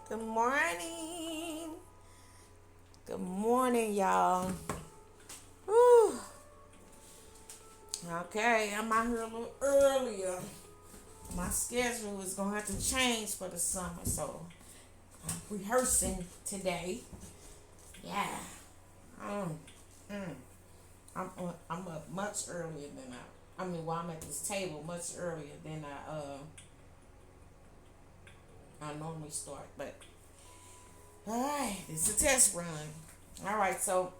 Good morning. Good morning, y'all. Whew. Okay, I'm out here a little earlier. My schedule is gonna have to change for the summer, so I'm rehearsing today. Yeah. Um, mm. I'm up much earlier than I mean, while I'm at this table, much earlier than I normally start. But all right, it's a test run. All right, so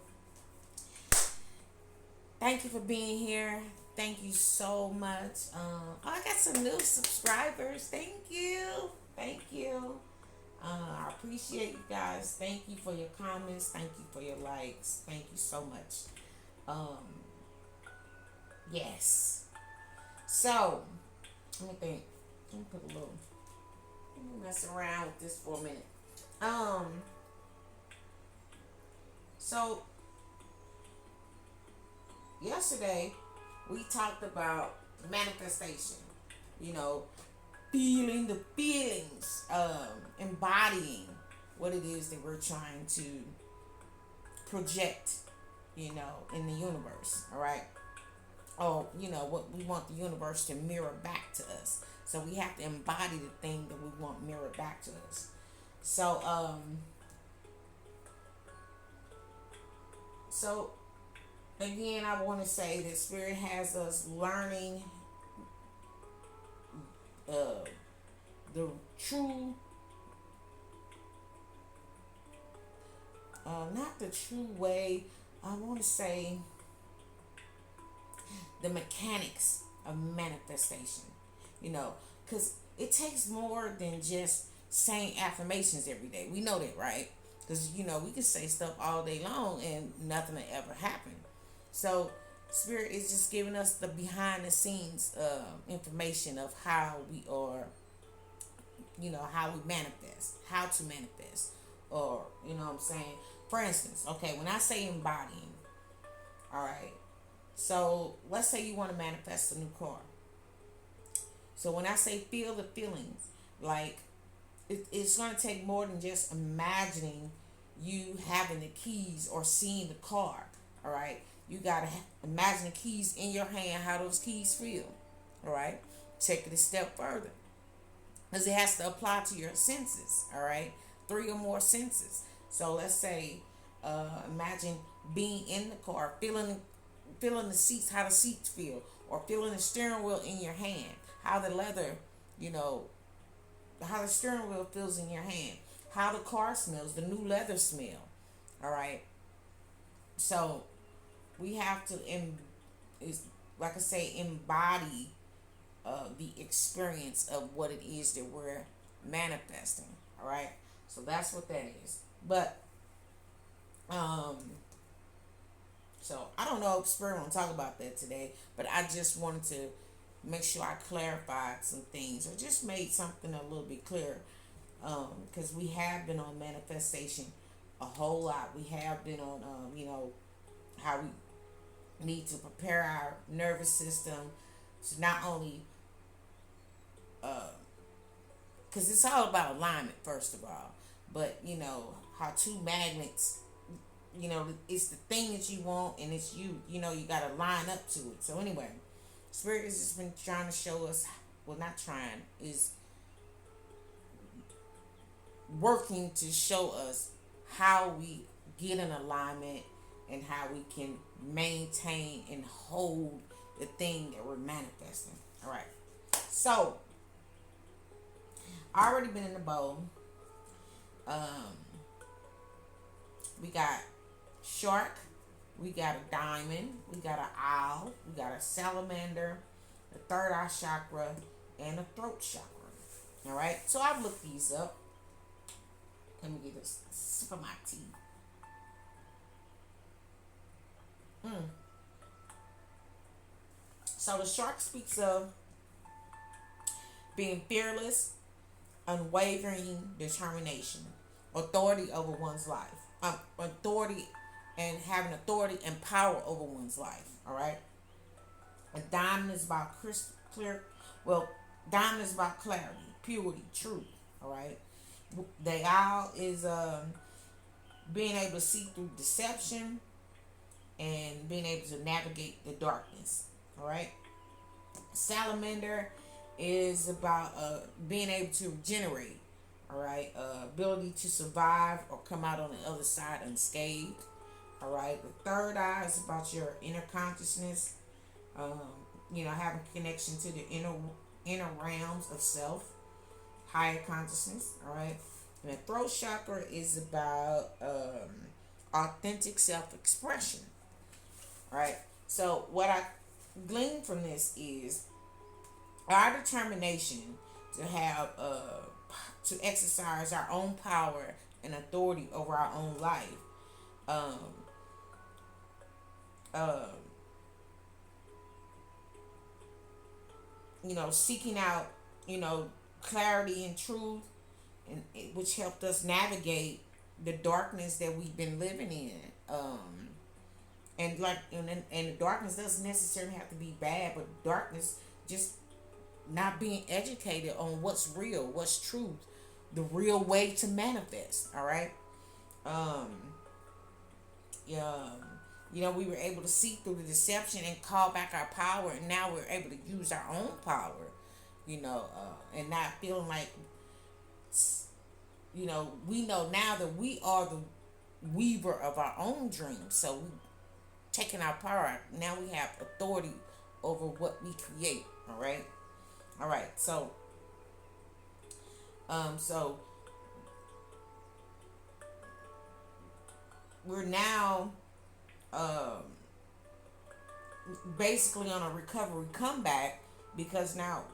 thank you for being here. Thank you so much. I got some new subscribers. Thank you. Thank you. I appreciate you guys. Thank you for your comments. Thank you for your likes. Thank you so much. Um, yes. So, let me think. Let me put a little, let me mess around with this for a minute. Um, so yesterday we talked about manifestation. You know, feeling the feelings, embodying what it is that we're trying to project, in the universe, all right? Or, what we want the universe to mirror back to us. So we have to embody the thing that we want mirrored back to us. So, so again, I want to say that Spirit has us learning uh, the true, not the true way, I want to say the mechanics of manifestation, you know, because it takes more than just saying affirmations every day. We know that, right? Because, we can say stuff all day long and nothing will ever happen. So, Spirit is just giving us the behind the scenes information of how we are, how we manifest, how to manifest, or, what I'm saying? For instance, okay, when I say embodying, all right, so let's say you want to manifest a new car. So when I say feel the feelings, like it's going to take more than just imagining you having the keys or seeing the car. All right, you got to imagine the keys in your hand, how those keys feel. All right, take it a step further because it has to apply to your senses. All right, three or more senses. So let's say, imagine being in the car, feeling the seats, how the seats feel, or feeling the steering wheel in your hand, how the leather, you know, how the steering wheel feels in your hand, how the car smells, the new leather smell. All right. So we have to, is like I say, embody the experience of what it is that we're manifesting. All right. So that's what that is. But um, so I don't know if Spirit want to talk about that today, but I just wanted to make sure I clarified some things or just made something a little bit clearer. Because we have been on manifestation a whole lot. We have been on, how we need to prepare our nervous system to not only, because it's all about alignment, first of all, but, how two magnets, it's the thing that you want and it's you got to line up to it. So, anyway, Spirit has just been trying to show us, well, not trying, is working to show us how we get in alignment and how we can maintain and hold the thing that we're manifesting. All right. So, I already been in the bowl. Um, we got shark, we got a diamond, we got an owl, we got a salamander, the third eye chakra, and a throat chakra. All right. So I've looked these up. Let me get a sip of my tea. Mm. So the shark speaks of being fearless, unwavering determination, authority over one's life, authority and having authority and power over one's life. All right. A diamond is about crystal clear. Well, diamond is about clarity, purity, truth. All right. The owl is being able to see through deception and being able to navigate the darkness. All right. Salamander is about being able to regenerate. All right. Ability to survive or come out on the other side unscathed. All right. The third eye is about your inner consciousness. Um, having connection to the inner realms of self, higher consciousness. All right. And the throat chakra is about authentic self expression. All right. So what I glean from this is our determination to have to exercise our own power and authority over our own life. Um, uh, Seeking out, clarity and truth, and which helped us navigate the darkness that we've been living in. And the darkness doesn't necessarily have to be bad, but darkness just not being educated on what's real, what's truth, the real way to manifest. All right. Um, yeah. We were able to see through the deception and call back our power, and now we're able to use our own power. And not feeling like, we know now that we are the weaver of our own dreams. So we taking our power. Now we have authority over what we create. All right. All right. So we're now um, basically on a recovery comeback because now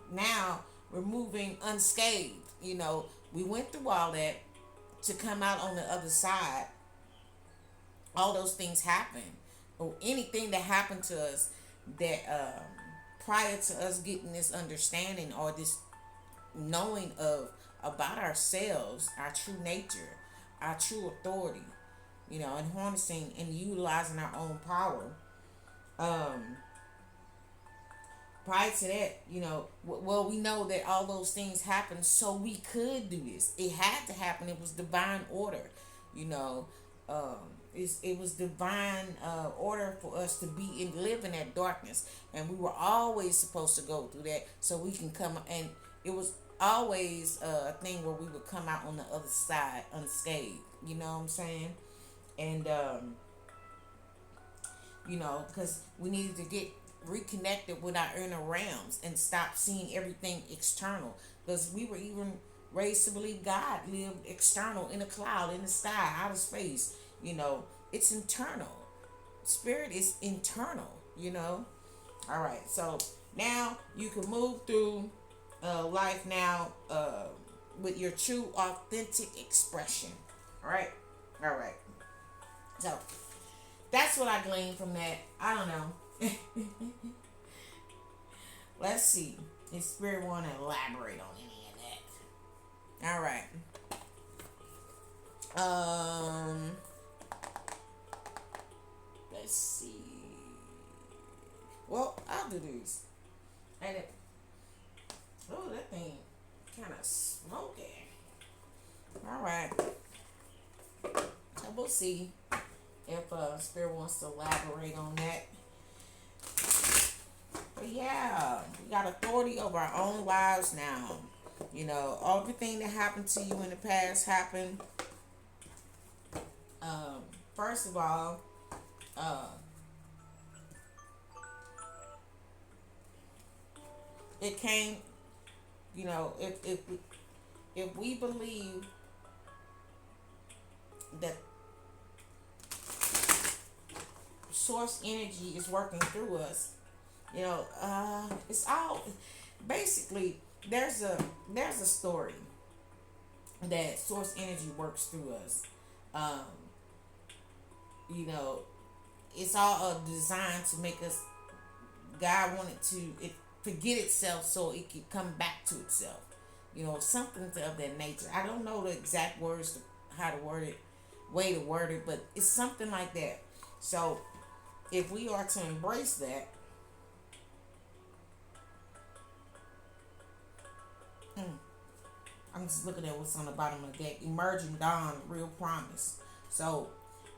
we're moving unscathed. We went through all that to come out on the other side. All those things happen, or anything that happened to us that prior to us getting this understanding or this knowing of about ourselves, our true nature, our true authority, and harnessing and utilizing our own power. Um, Prior to that, we know that all those things happened so we could do this. It had to happen. It was divine order, you know. Um, it was divine order for us to be in live in that darkness, and we were always supposed to go through that so we can come. And it was always a thing where we would come out on the other side unscathed. You know what I'm saying? And because we needed to get reconnected with our inner realms and stop seeing everything external. Because we were even raised to believe God lived external in the cloud, in the sky, outer space. It's internal. Spirit is internal. All right. So now you can move through life now with your true, authentic expression. All right. All right. So that's what I gleaned from that. I don't know. Let's see if Spirit want to elaborate on any of that. All right. Let's see. Well, I'll do these. And that thing kind of smoky. All right. So we'll see if Spirit wants to elaborate on that. But yeah, we got authority over our own lives now. Everything that happened to you in the past happened. First of all, it came. If we believe that source energy is working through us, it's all basically there's a story that source energy works through us. Um, it's all designed to make us. God wanted to forget itself so it could come back to itself. Something of that nature. I don't know the exact words, how to word it, way to word it, but it's something like that. So if we are to embrace that, I'm I'm just looking at what's on the bottom of the deck. Emerging dawn, real promise. So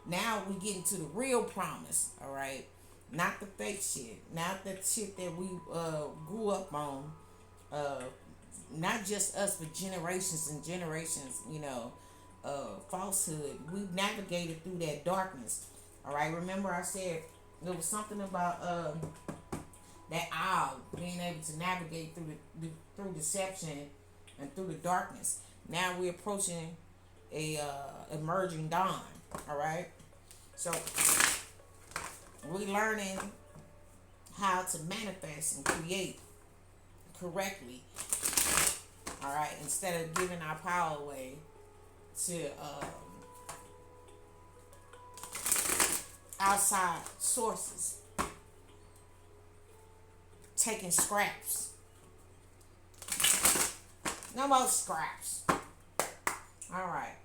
now we get into the real promise. All right, not the fake shit, not the shit that we grew up on. Uh, Not just us, but generations and generations. Falsehood. We've navigated through that darkness. All right. Remember, I said there was something about that owl being able to navigate through deception and through the darkness. Now we're approaching a emerging dawn. All right, so we're learning how to manifest and create correctly. All right, instead of giving our power away to outside sources, taking scraps. No more scraps. All right.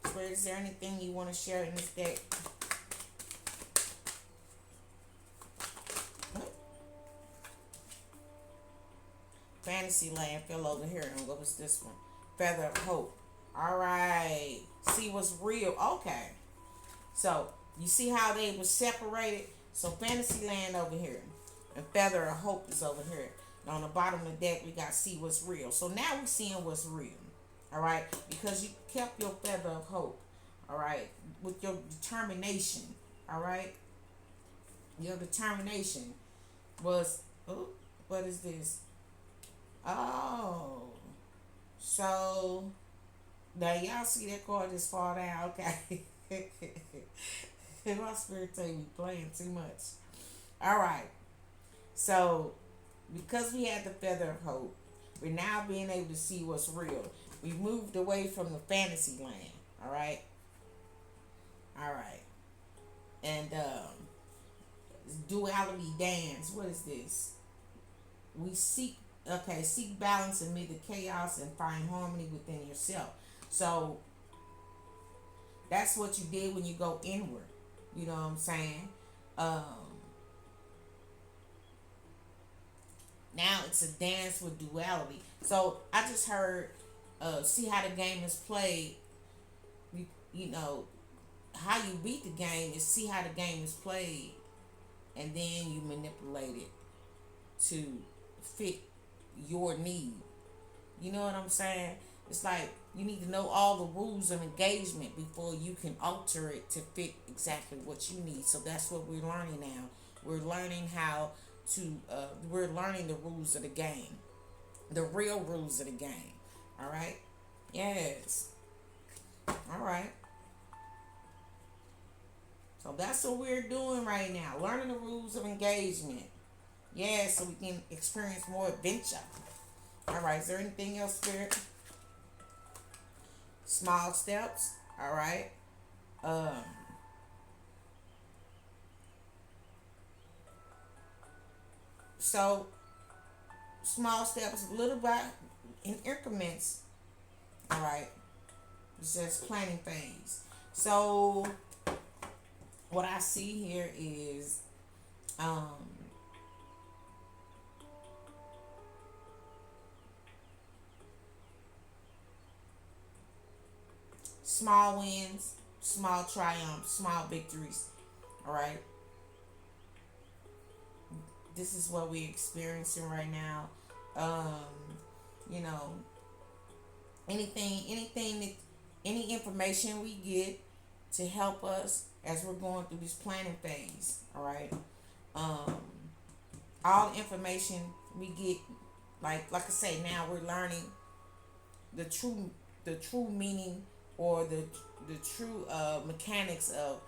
Spirit, is there anything you want to share in this deck? Fantasyland fell over here. And what was this one? Feather of Hope. All right. See what's real. Okay. So you see how they were separated? So Fantasyland over here. And Feather of Hope is over here. And on the bottom of the deck, we got See What's Real. So now we're seeing what's real. All right. Because you kept your Feather of Hope. All right. With your determination. All right. Your determination was, oh, what is this? Oh, so now y'all see that card just fall down. Okay. My spirit tell me playing too much. All right. So because we had the Feather of Hope, we're now being able to see what's real. We moved away from the fantasy land. All right. All right. And duality dance. What is this? We seek balance amid the chaos and find harmony within yourself. So that's what you did when you go inward. You know what I'm saying? Now it's a dance with duality. So I just heard, see how the game is played. You know, how you beat the game is see how the game is played, and then you manipulate it to fit your need. You know what I'm saying? It's like you need to know all the rules of engagement before you can alter it to fit exactly what you need. So that's what we're learning now. We're learning how to, we're learning the rules of the game. The real rules of the game. All right? Yes. All right. So that's what we're doing right now. Learning the rules of engagement. Yeah, so we can experience more adventure. All right, is there anything else, Spirit? Small steps. All right. So small steps, little by in increments. All right. It's just planning phase. So what I see here is small wins, small triumphs, small victories. All right. This is what we're experiencing right now. You know, anything that, any information we get to help us as we're going through this planning phase. All right. All information we get, like I say, now we're learning the true meaning or the true mechanics of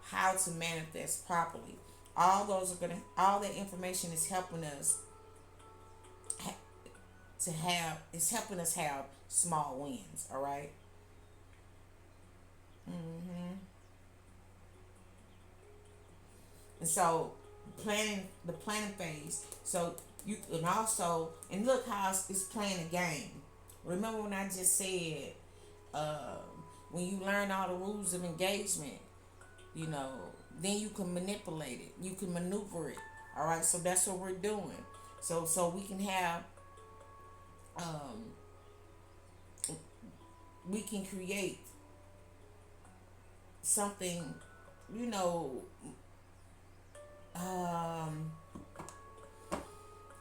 how to manifest properly. All that information is helping us helping us have small wins. All right. And so the planning phase. So you and also and look how it's playing a game. Remember when I just said when you learn all the rules of engagement, you know, then you can manipulate it. You can maneuver it. All right. So that's what we're doing. So we can have we can create something, you know, um,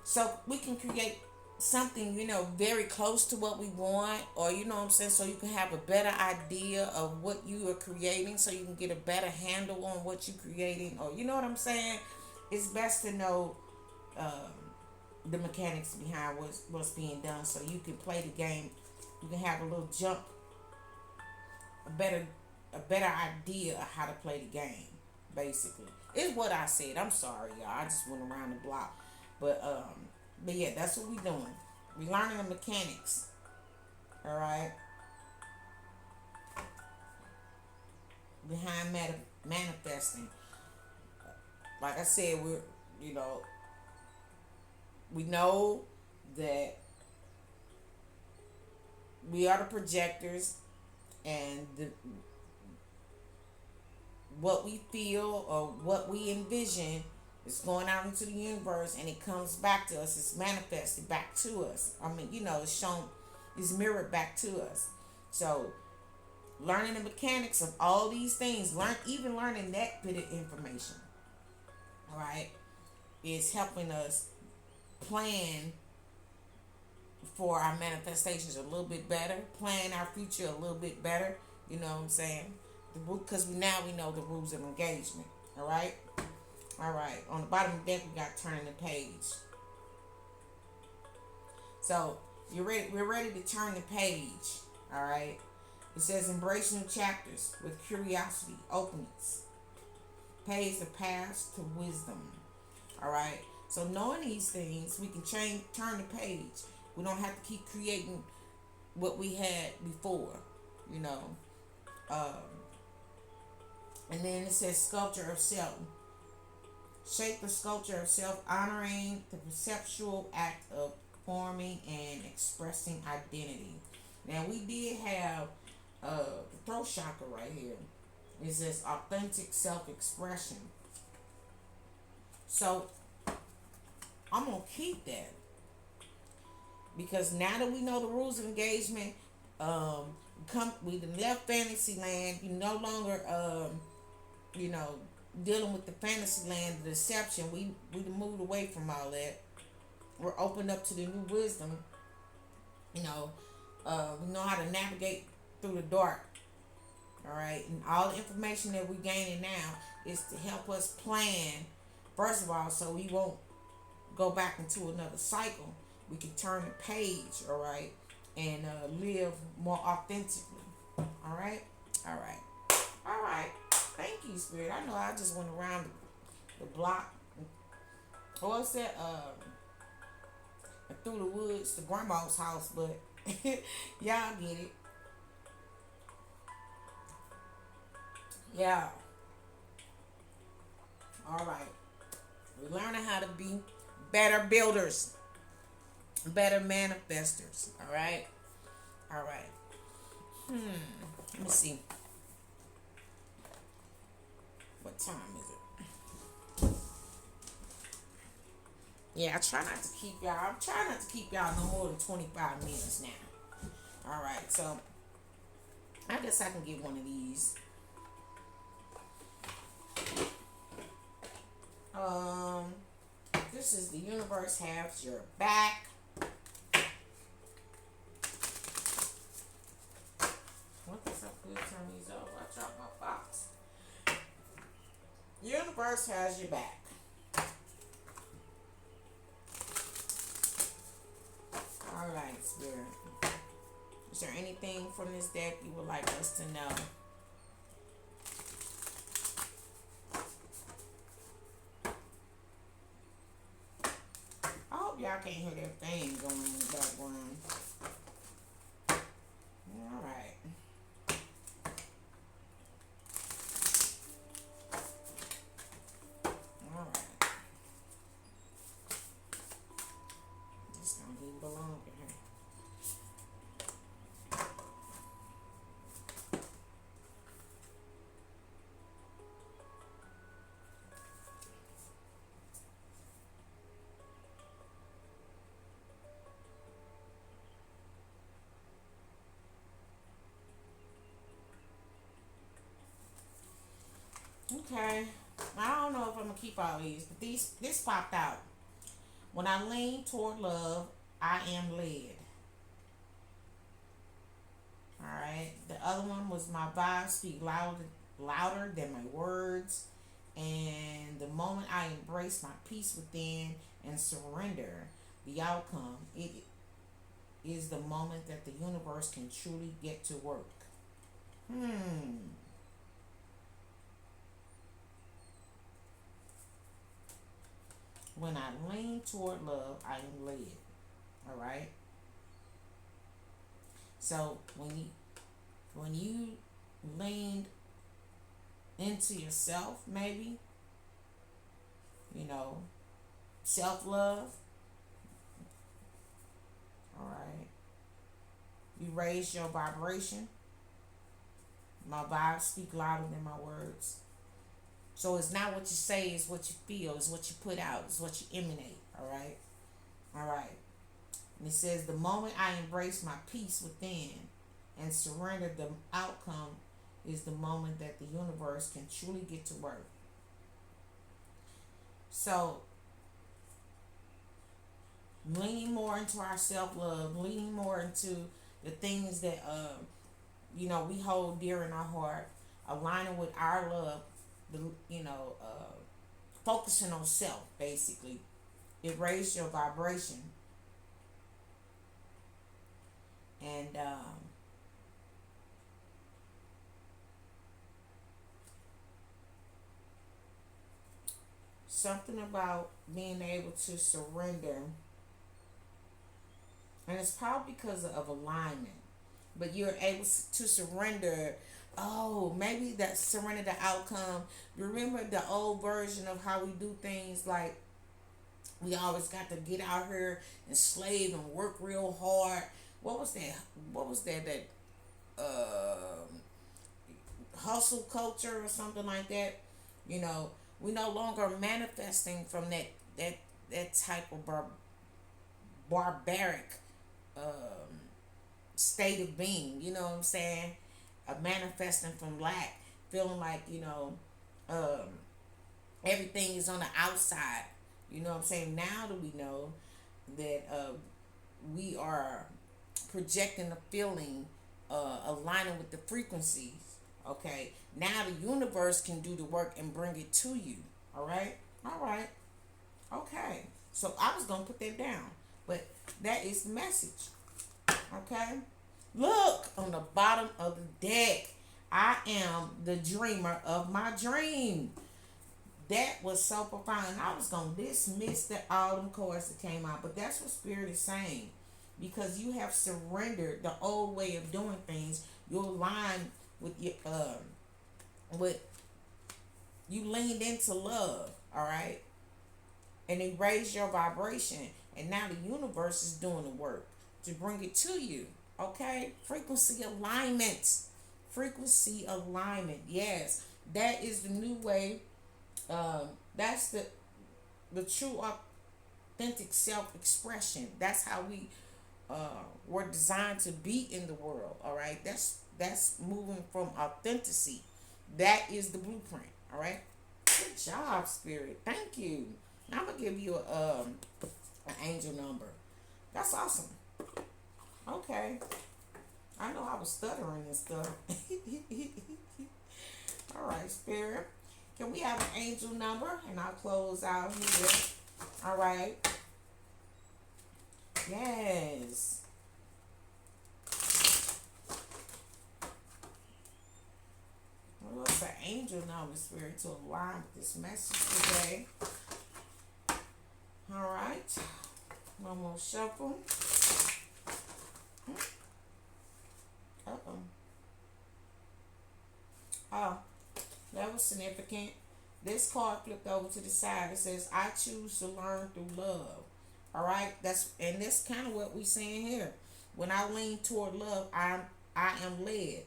so we can create something, very close to what we want, or you know what I'm saying, so you can have a better idea of what you are creating, so you can get a better handle on what you're creating, or you know what I'm saying. It's best to know the mechanics behind what's being done, so you can play the game. You can have a little jump, a better a better idea of how to play the game. Basically, is what I said. I'm sorry, y'all. I just went around the block, but yeah, that's what we doing. We learning the mechanics. All right, behind manifesting. Like I said, you know we know that we are the projectors, and what we feel or what we envision is going out into the universe, and it comes back to us. It's manifested back to us. I mean, it's shown, it's mirrored back to us. So learning the mechanics of all these things, learning that bit of information, all right, is helping us plan for our manifestations a little bit better, plan our future a little bit better. You know what I'm saying? Because now we know the rules of engagement. All right. All right. On the bottom of the deck, we got turning the page. So you're ready. We're ready to turn the page. All right. It says embrace new chapters with curiosity, openness. Pays the past to wisdom. All right. So knowing these things, we can turn the page. We don't have to keep creating what we had before. You know. And then it says sculpture of self. Shape the sculpture of self, honoring the perceptual act of forming and expressing identity. Now we did have the throat chakra right here. It says authentic self-expression. So I'm gonna keep that, because now that we know the rules of engagement, we done left fantasy land. You no longer you know, dealing with the fantasy land, the deception. We moved away from all that. We're opened up to the new wisdom. You know, we know how to navigate through the dark. All right, and all the information that we're gaining now is to help us plan. First of all, so we won't go back into another cycle. We can turn the page. All right, and live more authentically. All right, all right, all right. Thank you, Spirit. I know I just went around the block. Or it's that through the woods to grandma's house, but y'all get it. Yeah. All right. We're learning how to be better builders, better manifestors. All right. All right. Let me see. What time is it? Yeah, I try not to keep y'all. I'm trying not to keep y'all no more than 25 minutes now. All right, so I guess I can get one of these. This is the universe has your back. What is up? Please turn these off. I dropped my box. Universe has your back. All right, Spirit. Is there anything from this deck you would like us to know? I hope y'all can't hear that thing going in the background. All right. All right. This gonna be belong to her. Okay. I don't know if I'm gonna keep all these, but this popped out. When I lean toward love, I am led. All right. The other one was my vibes speak louder than my words. And the moment I embrace my peace within and surrender the outcome, it is the moment that the universe can truly get to work. Hmm. When I lean toward love, I am led. All right. So when you leaned into yourself, maybe you know self love. All right. You raise your vibration. My vibes speak louder than my words. So it's not what you say, it's what you feel, it's what you put out, it's what you emanate. All right. All right. And it says, the moment I embrace my peace within and surrender the outcome is the moment that the universe can truly get to work. So, leaning more into our self love, leaning more into the things that we hold dear in our heart, aligning with our love, the focusing on self basically. It raises your vibration, and something about being able to surrender, and it's probably because of alignment. But you're able to surrender. Oh, maybe that surrender the outcome. You remember the old version of how we do things, like we always got to get out here and slave and work real hard. What was that? What was that? That hustle culture or something like that. You know, we no longer manifesting from that that type of barbaric um, state of being. You know what I'm saying? Manifesting from lack, feeling like um, everything is on the outside. You know what I'm saying? Now that we know that we are projecting the feeling, aligning with the frequencies. Okay, now the universe can do the work and bring it to you. All right, all right, okay. So I was gonna put that down, but that is the message. Okay, look on the bottom of the deck. I am the dreamer of my dream. That was so profound. I was gonna dismiss the all them cards that came out, but that's what Spirit is saying. Because you have surrendered the old way of doing things, you align with your with you leaned into love, all right, and it raised your vibration, and now the universe is doing the work to bring it to you. Okay, frequency alignment. Yes, that is the new way. That's the true authentic self expression. That's how we were designed to be in the world. All right, that's moving from authenticity. That is the blueprint. All right. Good job, Spirit. Thank you. Now I'm gonna give you an angel number. That's awesome. Okay. I know I was stuttering and stuff. All right, Spirit. Can we have an angel number? And I'll close out here. All right. Yes. What's an angel number, Spirit, to align with this message today? All right. One more shuffle. Uh-oh. Oh, that was significant. This card flipped over to the side. It says, I choose to learn through love. All right. That's kind of what we saying here. When I lean toward love, I am led.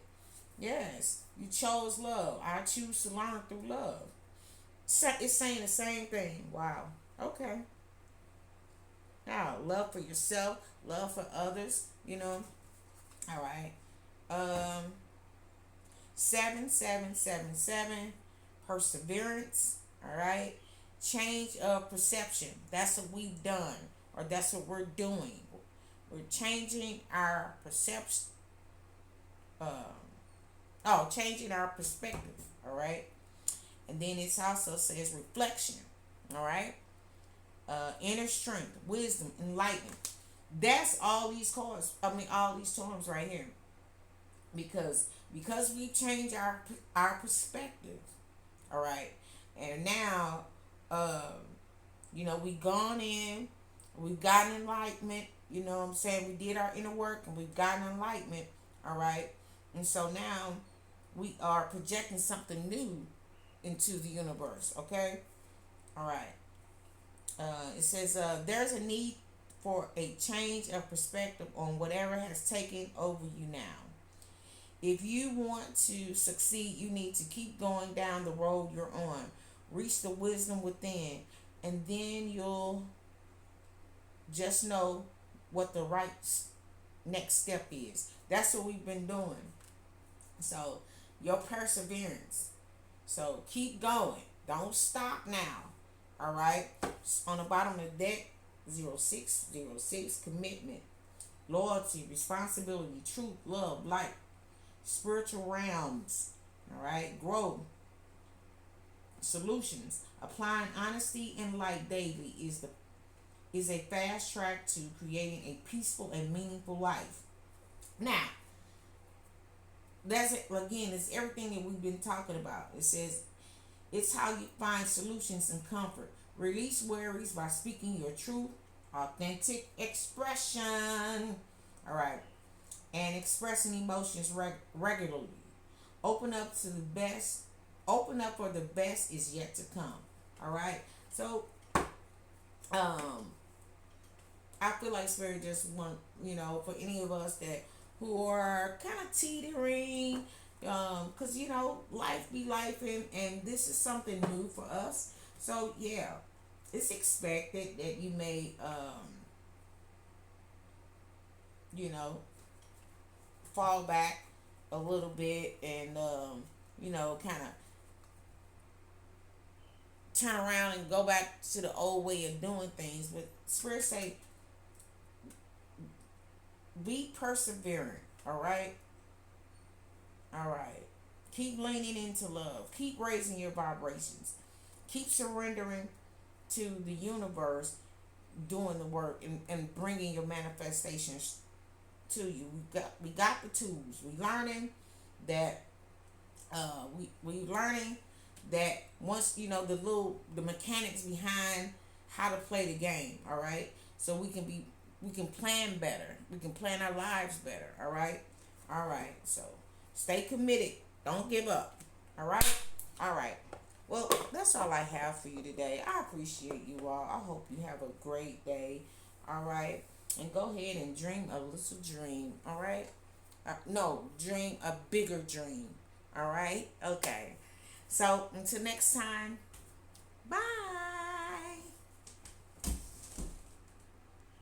Yes. You chose love. I choose to learn through love. It's saying the same thing. Wow. Okay. Now, love for yourself, love for others, All right. Um 7777. perseverance. All right. Change of perception. That's what we've done, or that's what we're doing. We're changing our perception. Um, changing our perspective. All right. And then it also says reflection. All right. Inner strength, wisdom, enlightenment. That's all these cards. I mean, all these terms right here. Because we change our perspective. All right. And now, we've gone in, we've gotten enlightenment. You know what I'm saying? We did our inner work and we've gotten enlightenment. All right. And so now we are projecting something new into the universe. Okay. All right. It says there's a need for a change of perspective on whatever has taken over you now. If you want to succeed, you need to keep going down the road you're on. Reach the wisdom within, and then you'll just know what the right next step is. That's what we've been doing. So, your perseverance. So, keep going. Don't stop now. All right. On the bottom of the deck, 0606, commitment, loyalty, responsibility, truth, love, light, spiritual realms. All right. Growth, solutions. Applying honesty and light daily is a fast track to creating a peaceful and meaningful life. Now, that's it. Again, it's everything that we've been talking about. It says it's how you find solutions and comfort. Release worries by speaking your truth, authentic expression. All right. And expressing emotions regularly. Open up to the best. Open up for the best is yet to come. All right. So, I feel like Spirit just want, for any of us that who are kind of teetering, because life be life, and this is something new for us. So yeah, it's expected that you may, you know, fall back a little bit and kind of turn around and go back to the old way of doing things. But Spirit say, be perseverant. All right. All right. Keep leaning into love. Keep raising your vibrations. Keep surrendering to the universe, doing the work and bringing your manifestations to you. We got the tools. We learning that we learning that once the mechanics behind how to play the game. All right. So we can plan better. We can plan our lives better. All right. All right. So stay committed. Don't give up. All right. All right. Well, that's all I have for you today. I appreciate you all. I hope you have a great day. All right. And go ahead and dream a little dream. All right. No, dream a bigger dream. All right. Okay. So until next time. Bye.